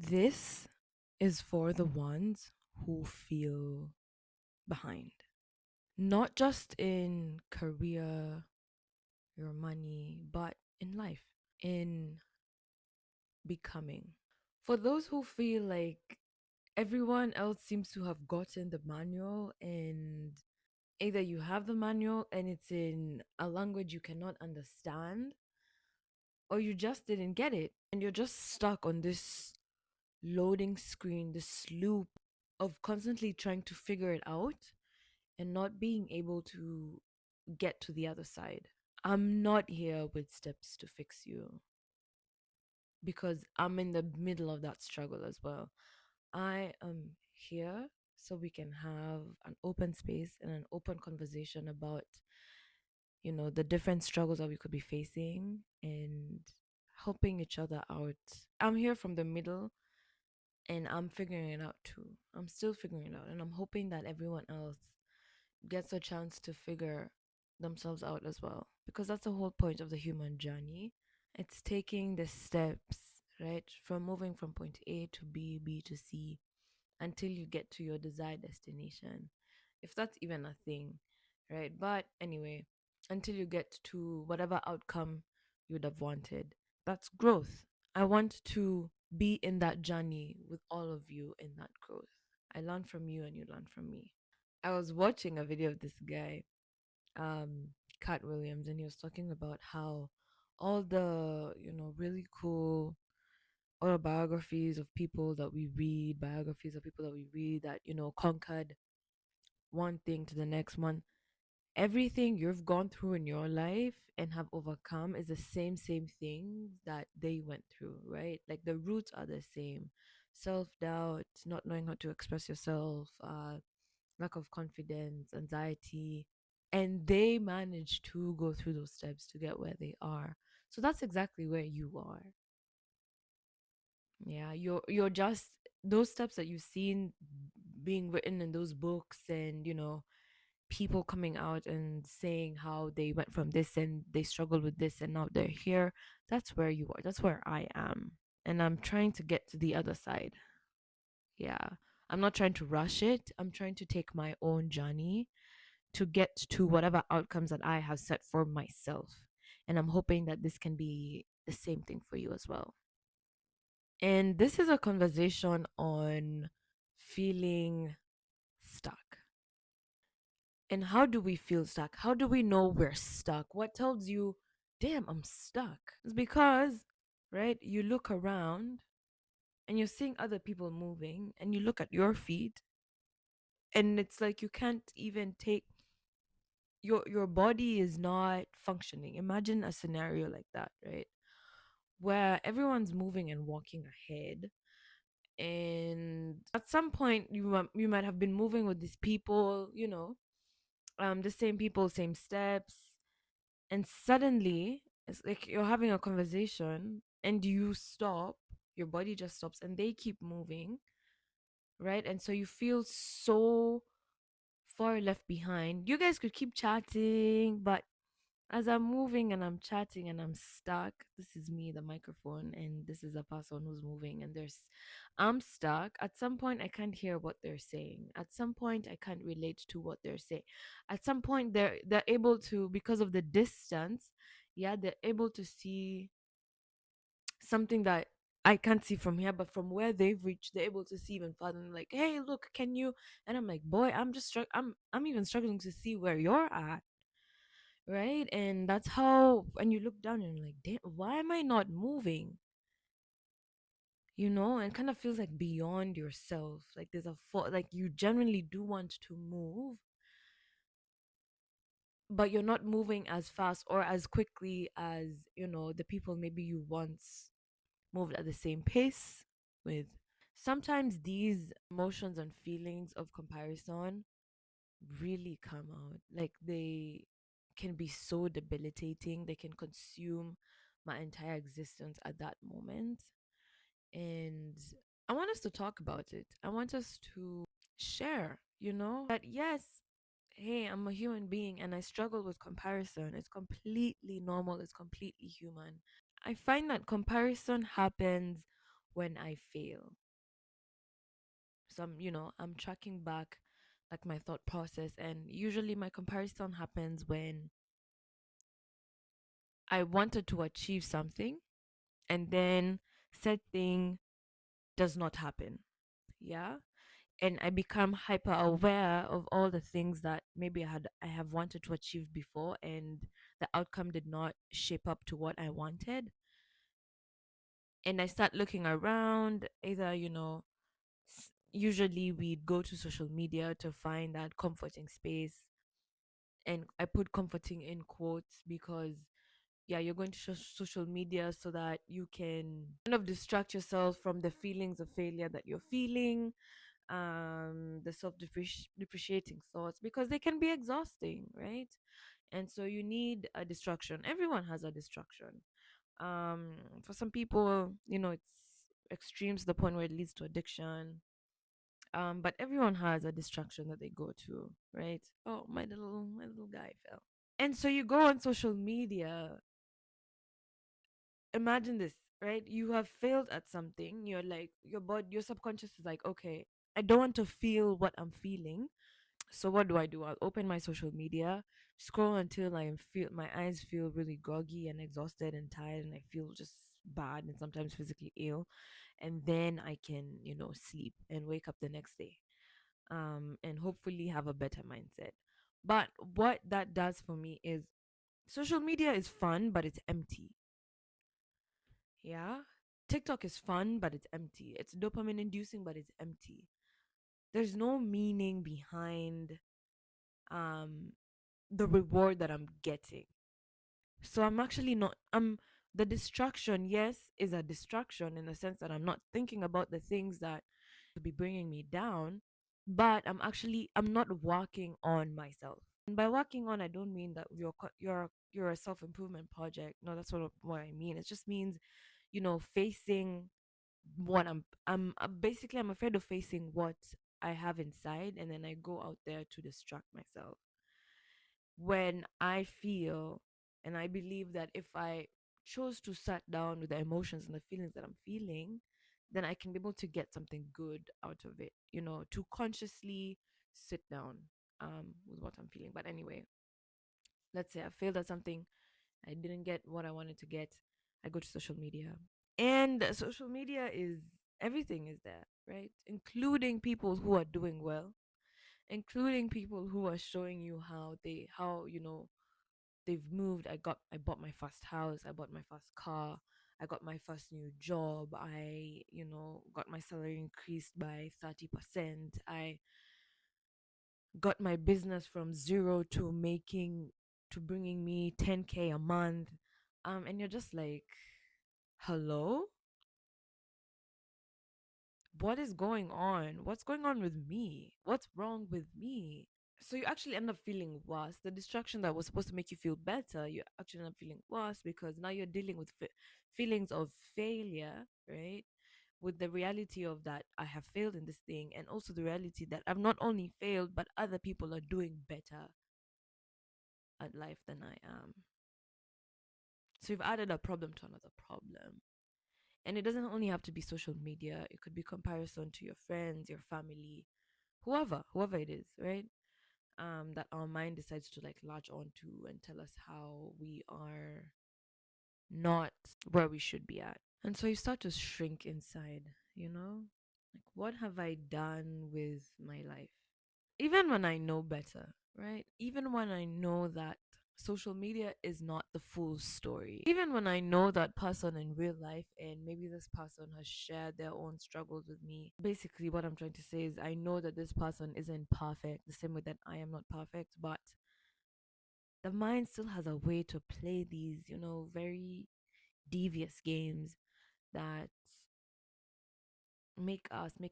This is for the ones who feel behind, not just in career, your money, but in life, in becoming. For those who feel like everyone else seems to have gotten the manual, and either you have the manual and it's in a language you cannot understand, or you just didn't get it and you're just stuck on this loading screen, this loop of constantly trying to figure it out and not being able to get to the other side. I'm not here with steps to fix you because I'm in the middle of that struggle as well. I am here so we can have an open space and an open conversation about, the different struggles that we could be facing and helping each other out. I'm here from the middle and I'm figuring it out too. I'm still figuring it out, and I'm hoping that everyone else gets a chance to figure themselves out as well, because that's the whole point of the human journey. It's taking the steps, right, from moving from point A to B, B to C, until you get to your desired destination, if that's even a thing, right? But anyway, until you get to whatever outcome you would have wanted, that's growth. I want to be in that journey with all of you in that growth. I learn from you and you learn from me. I was watching a video of this guy, Cat Williams, and he was talking about how all the, really cool autobiographies of people that we read, biographies of people that we read that, conquered one thing to the next one. Everything you've gone through in your life and have overcome is the same thing that they went through, right? Like the roots are the same. Self-doubt, not knowing how to express yourself, lack of confidence, anxiety, and they managed to go through those steps to get where they are. So that's exactly where you are. Yeah, you're just those steps that you've seen being written in those books, and people coming out and saying how they went from this and they struggled with this and now they're here. That's where you are. That's where I am. And I'm trying to get to the other side. Yeah. I'm not trying to rush it. I'm trying to take my own journey to get to whatever outcomes that I have set for myself. And I'm hoping that this can be the same thing for you as well. And this is a conversation on feeling stuck. And how do we feel stuck? How do we know we're stuck? What tells you, damn, I'm stuck? It's because, right, you look around and you're seeing other people moving and you look at your feet and it's like you can't even take your body is not functioning. Imagine a scenario like that, right? Where everyone's moving and walking ahead, and at some point you might have been moving with these people, the same people, same steps, and suddenly it's like you're having a conversation and you stop, your body just stops and they keep moving, right? And so you feel so far left behind. You guys could keep chatting, but as I'm moving and I'm chatting and I'm stuck, this is me, the microphone, and this is a person who's moving, and I'm stuck. At some point, I can't hear what they're saying. At some point, I can't relate to what they're saying. At some point, they're able to, because of the distance, yeah, they're able to see something that I can't see from here, but from where they've reached, they're able to see even farther. And like, hey, look, can you? And I'm like, boy, I'm even struggling to see where you're at, right? And that's how, and you look down and you're like, damn, why am I not moving? And kind of feels like beyond yourself. Like there's like you genuinely do want to move, but you're not moving as fast or as quickly as, the people maybe you once moved at the same pace with. Sometimes these emotions and feelings of comparison really come out. Like they can be so debilitating. They can consume my entire existence at that moment. And I want us to talk about it. I want us to share, that yes, hey, I'm a human being and I struggle with comparison. It's completely normal, it's completely human. I find that comparison happens when I fail. So I'm tracking back like my thought process, and usually my comparison happens when I wanted to achieve something and then said thing does not happen. Yeah. And I become hyper aware of all the things that maybe I have wanted to achieve before, and the outcome did not shape up to what I wanted. And I start looking around, either, usually we'd go to social media to find that comforting space. And I put comforting in quotes because, yeah, you're going to social media so that you can kind of distract yourself from the feelings of failure that you're feeling, the depreciating thoughts, because they can be exhausting, right? And so you need a distraction. Everyone has a distraction. For some people, it's extremes to the point where it leads to addiction. But everyone has a distraction that they go to, right? Oh, my little guy fell. And so you go on social media. Imagine this, right? You have failed at something. You're like, your subconscious is like, okay, I don't want to feel what I'm feeling. So what do? I'll open my social media, scroll until my eyes feel really groggy and exhausted and tired, and I feel just bad and sometimes physically ill. And then I can, sleep and wake up the next day. And hopefully have a better mindset. But what that does for me is, social media is fun, but it's empty. Yeah. TikTok is fun, but it's empty. It's dopamine inducing, but it's empty. There's no meaning behind um the reward that I'm getting. So I'm actually not the distraction, yes, is a distraction in the sense that I'm not thinking about the things that could be bringing me down, but I'm not working on myself. And by working on, I don't mean that you're a self-improvement project. No, that's what I mean. It just means, facing what basically I'm afraid of facing what I have inside, and then I go out there to distract myself when I feel and I believe that if I chose to sit down with the emotions and the feelings that I'm feeling, then I can be able to get something good out of it, to consciously sit down with what I'm feeling. But anyway, let's say I failed at something, I didn't get what I wanted to get, I go to social media. And social media is everything is there, right? Including people who are doing well, including people who are showing you how they've moved. I bought my first house, I bought my first car, I got my first new job, I got my salary increased by 30%, I got my business from zero to bringing me 10K a month. And you're just like, hello, what is going on? What's going on with me? What's wrong with me? So you actually end up feeling worse. The distraction that was supposed to make you feel better, you actually end up feeling worse because now you're dealing with feelings of failure, right? With the reality of that I have failed in this thing, and also the reality that I've not only failed, but other people are doing better at life than I am. So you've added a problem to another problem. And it doesn't only have to be social media, it could be comparison to your friends, your family, whoever it is, right? That our mind decides to like latch onto and tell us how we are not where we should be at. And so you start to shrink inside, like, what have I done with my life? Even when I know better, right? Even when I know that social media is not the full story, even when I know that person in real life and maybe this person has shared their own struggles with me. Basically, what I'm trying to say is, I know that this person isn't perfect the same way that I am not perfect, but the mind still has a way to play these, very devious games that make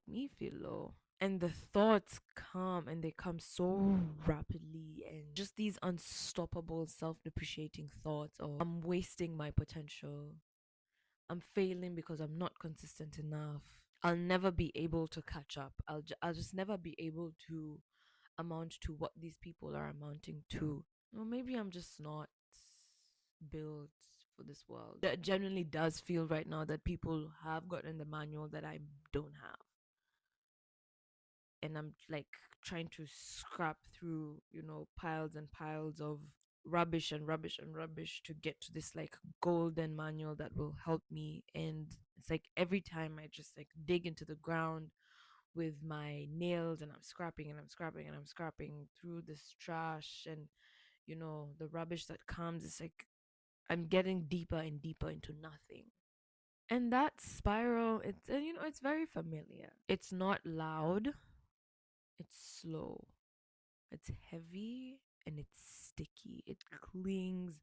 me feel low. And the thoughts come and they come so rapidly, and just these unstoppable self-depreciating thoughts of, I'm wasting my potential, I'm failing because I'm not consistent enough, I'll never be able to catch up, I'll just never be able to amount to what these people are amounting to. Or maybe I'm just not built for this world. That genuinely does feel right now that people have gotten the manual that I don't have. And I'm like trying to scrap through, piles and piles of rubbish and rubbish and rubbish to get to this like golden manual that will help me. And it's like every time I just like dig into the ground with my nails and I'm scrapping and I'm scrapping and I'm scrapping through this trash and the rubbish that comes, it's like I'm getting deeper and deeper into nothing. And that spiral, it's very familiar. It's not loud, it's slow, it's heavy, and it's sticky. It clings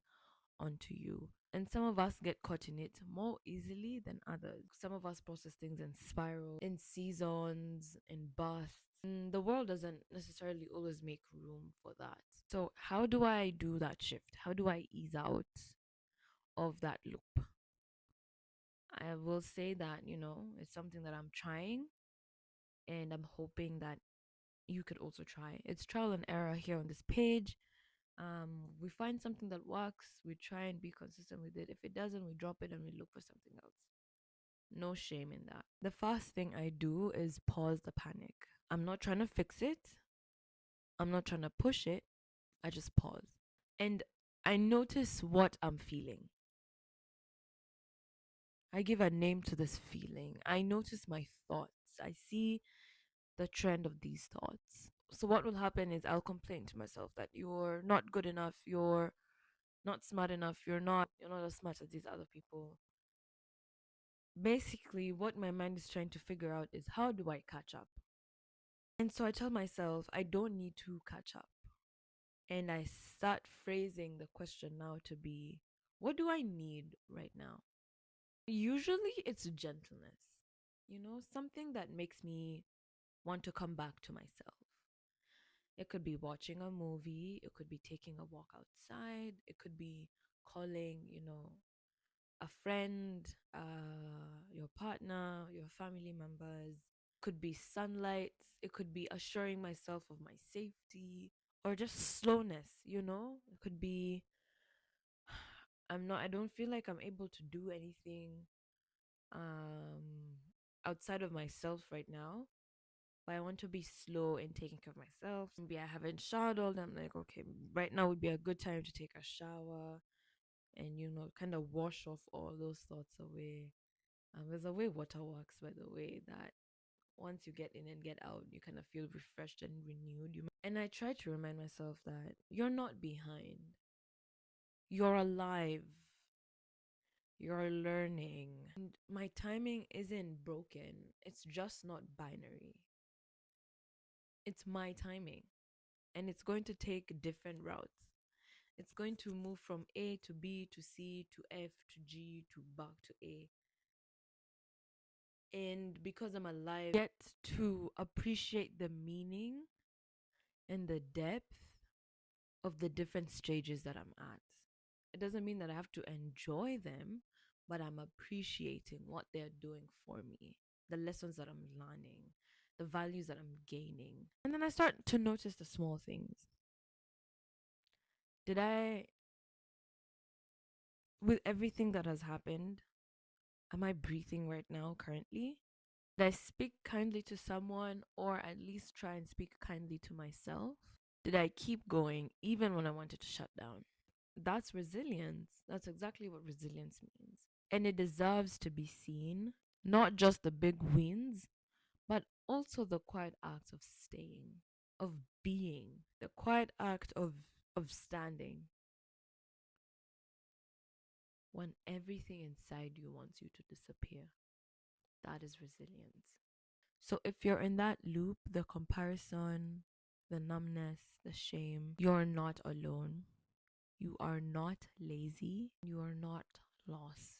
onto you. And some of us get caught in it more easily than others. Some of us process things in spiral, in seasons, in bursts. And the world doesn't necessarily always make room for that. So, how do I do that shift? How do I ease out of that loop? I will say that, it's something that I'm trying and I'm hoping that you could also try. It's trial and error here on this page. We find something that works, we try and be consistent with it. If it doesn't, we drop it and we look for something else. No shame in that. The first thing I do is pause the panic. I'm not trying to fix it, I'm not trying to push it. I just pause and I notice what I'm feeling. I give a name to this feeling. I notice my thoughts. I see the trend of these thoughts. So what will happen is I'll complain to myself that you're not good enough, you're not smart enough, you're not as smart as these other people. Basically, what my mind is trying to figure out is how do I catch up? And so I tell myself I don't need to catch up. And I start phrasing the question now to be, what do I need right now? Usually it's gentleness, something that makes me want to come back to myself. It could be watching a movie, it could be taking a walk outside, it could be calling, a friend, your partner, your family members. Could be sunlight, it could be assuring myself of my safety or just slowness, It could be I don't feel like I'm able to do anything um outside of myself right now, but I want to be slow in taking care of myself. Maybe I haven't showered all day. I'm like, okay, right now would be a good time to take a shower and kind of wash off all those thoughts away. There's a way water works, by the way, that once you get in and get out, you kind of feel refreshed and renewed. And I try to remind myself that you're not behind. You're alive. You're learning. And my timing isn't broken. It's just not binary. It's my timing. And it's going to take different routes. It's going to move from A to B to C to F to G to back to A. And because I'm alive, I get to appreciate the meaning and the depth of the different stages that I'm at. It doesn't mean that I have to enjoy them, but I'm appreciating what they're doing for me, the lessons that I'm learning, the values that I'm gaining. And then I start to notice the small things. Did I, with everything that has happened, am I breathing right now currently? Did I speak kindly to someone or at least try and speak kindly to myself? Did I keep going even when I wanted to shut down? That's resilience. That's exactly what resilience means. And it deserves to be seen, not just the big wins, but also the quiet acts of staying, of being, the quiet act of standing when everything inside you wants you to disappear. That is resilience. So if you're in that loop, the comparison, the numbness, the shame, you're not alone. You are not lazy. You are not lost.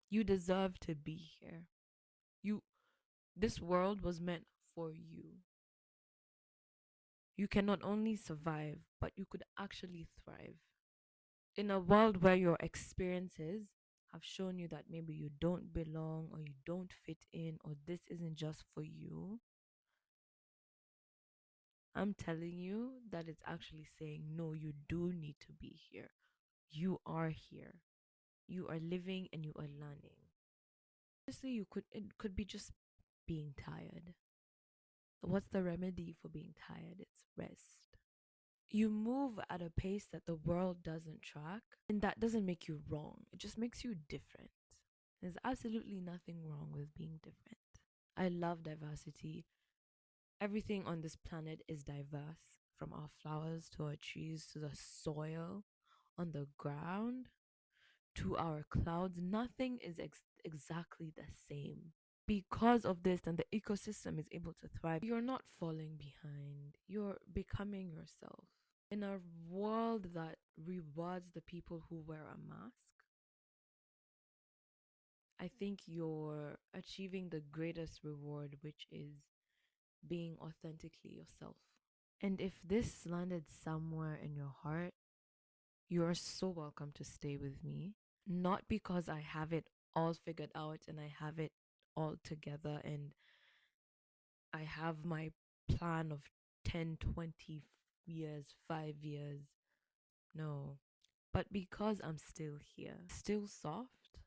You deserve to be here. You This world was meant for you. You can not only survive, but you could actually thrive. In a world where your experiences have shown you that maybe you don't belong or you don't fit in or this isn't just for you, I'm telling you that it's actually saying, no, you do need to be here. You are here. You are living and you are learning. Honestly, it could be just being tired. What's the remedy for being tired? It's rest. You move at a pace that the world doesn't track, and that doesn't make you wrong. It just makes you different. There's absolutely nothing wrong with being different. I love diversity. Everything on this planet is diverse, from our flowers to our trees to the soil on the ground to our clouds. Nothing is exactly the same. Because of this, and the ecosystem is able to thrive, you're not falling behind, you're becoming yourself. In a world that rewards the people who wear a mask, I think you're achieving the greatest reward, which is being authentically yourself. And if this landed somewhere in your heart, you're so welcome to stay with me. Not because I have it all figured out and I have it all together and I have my plan of 10, 20 years, 5 years. No. But because I'm still here, still soft,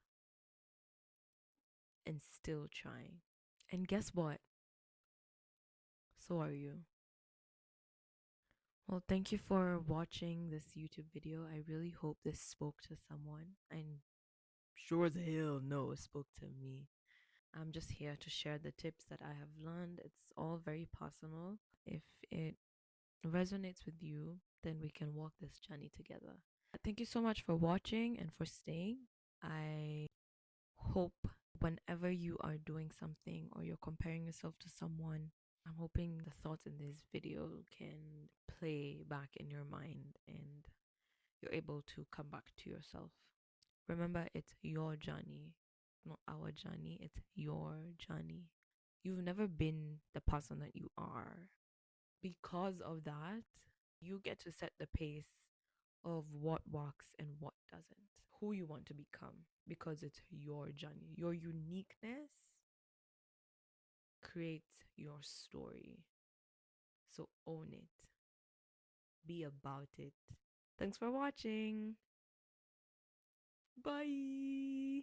and still trying. And guess what? So are you. Well, thank you for watching this YouTube video. I really hope this spoke to someone. I'm sure as hell no, it spoke to me. I'm just here to share the tips that I have learned. It's all very personal. If it resonates with you, then we can walk this journey together. Thank you so much for watching and for staying. I hope whenever you are doing something or you're comparing yourself to someone, I'm hoping the thoughts in this video can play back in your mind and you're able to come back to yourself. Remember, it's your journey, not our journey. It's your journey. You've never been the person that you are. Because of that, you get to set the pace of what works and what doesn't, who you want to become, because it's your journey. Your uniqueness creates your story. So own it, be about it. Thanks for watching. Bye.